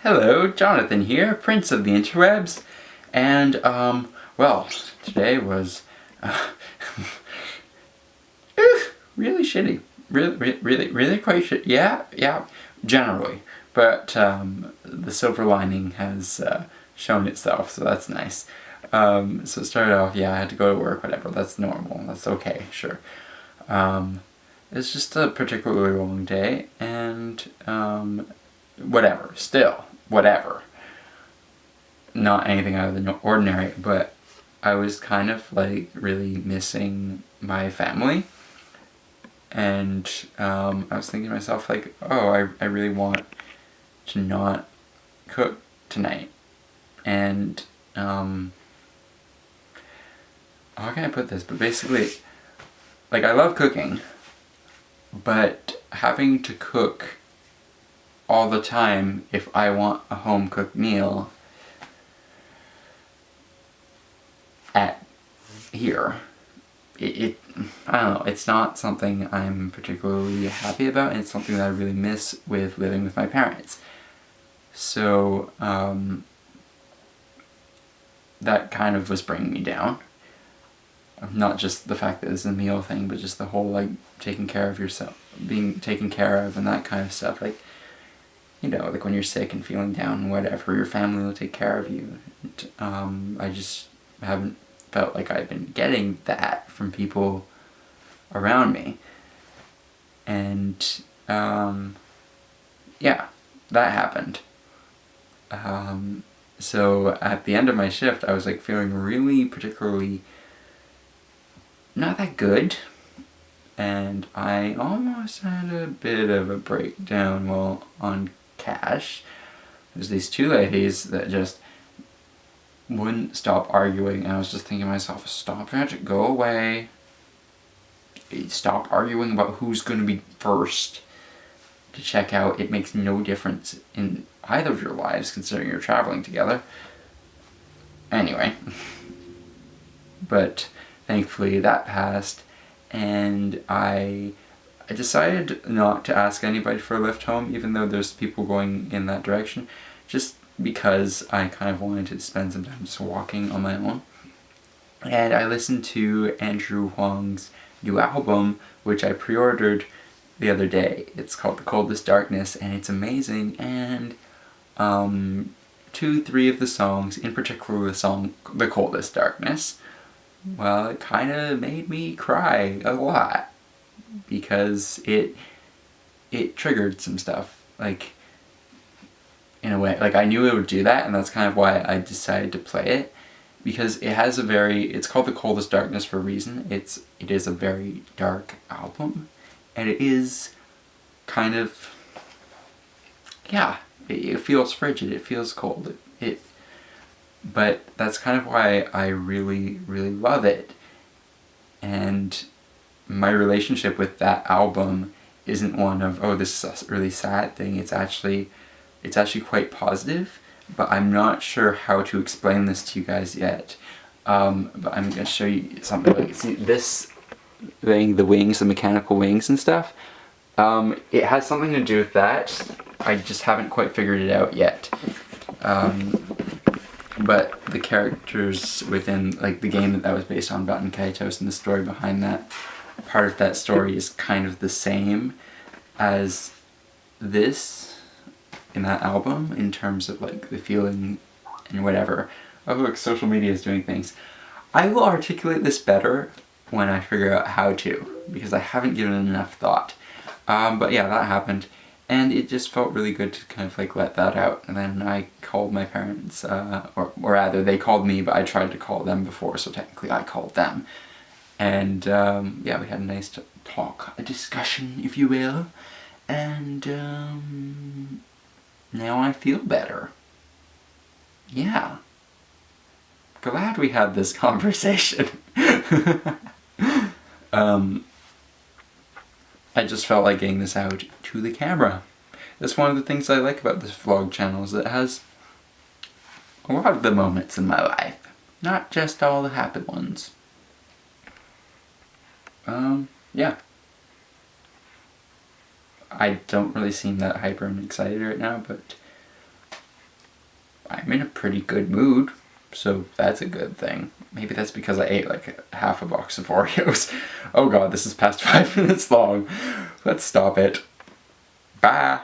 Hello, Jonathan here, Prince of the Interwebs, and, well, today was, really shitty. Really quite shit. Yeah, generally. But, the silver lining has, shown itself, so that's nice. So it started off, yeah, I had to go to work, whatever, that's normal, that's okay, sure. It's just a particularly long day, and, whatever. Not anything out of the ordinary, but I was kind of like really missing my family, and I was thinking to myself like, oh, I really want to not cook tonight, and how can I put this? But basically, like, I love cooking, but having to cook all the time if I want a home cooked meal at here, I don't know, it's not something I'm particularly happy about, and it's something that I really miss with living with my parents. So that kind of was bringing me down. Not just the fact that it's a meal thing, but just the whole like taking care of yourself, being taken care of, and that kind of stuff. Like, you know, like when you're sick and feeling down and whatever, your family will take care of you. And, I just haven't felt like I've been getting that from people around me. And, yeah, that happened. So at the end of my shift, I was like feeling really particularly not that good. And I almost had a bit of a breakdown while on cash. There's these two ladies that just wouldn't stop arguing, and I was just thinking to myself, stop it, go away. Stop arguing about who's going to be first to check out. It makes no difference in either of your lives, considering you're traveling together. Anyway. But thankfully that passed, and I decided not to ask anybody for a lift home, even though there's people going in that direction, just because I kind of wanted to spend some time just walking on my own. And I listened to Andrew Huang's new album, which I pre-ordered the other day. It's called The Coldest Darkness, and it's amazing, and 2-3 of the songs, in particular the song The Coldest Darkness, well, it kind of made me cry a lot, because it triggered some stuff, like, in a way. Like, I knew it would do that, and that's kind of why I decided to play it, because it has a very, it's called The Coldest Darkness for a reason. It is a very dark album, and it is kind of, yeah, it feels frigid, it feels cold, but that's kind of why I really, really love it. And my relationship with that album isn't one of, oh, this is a really sad thing. It's actually quite positive, but I'm not sure how to explain this to you guys yet. But I'm going to show you something. Like, see this thing, the wings, the mechanical wings and stuff? It has something to do with that. I just haven't quite figured it out yet. But the characters within, like, the game that was based on Batten Kaitos, and the story behind that, part of that story is kind of the same as this in that album, in terms of, like, the feeling and whatever. Oh look, social media is doing things. I will articulate this better when I figure out how to, because I haven't given it enough thought. But yeah, that happened. And it just felt really good to kind of like let that out. And then I called my parents, or rather they called me, but I tried to call them before, so technically I called them. And yeah, we had a nice talk, a discussion, if you will. And now I feel better. Yeah. Glad we had this conversation. I just felt like getting this out to the camera. That's one of the things I like about this vlog channel, is that it has a lot of the moments in my life, not just all the happy ones. Yeah. I don't really seem that hyper and excited right now, but I'm in a pretty good mood, so that's a good thing. Maybe that's because I ate like half a box of Oreos. Oh god, this is past 5 minutes long. Let's stop it. Bye!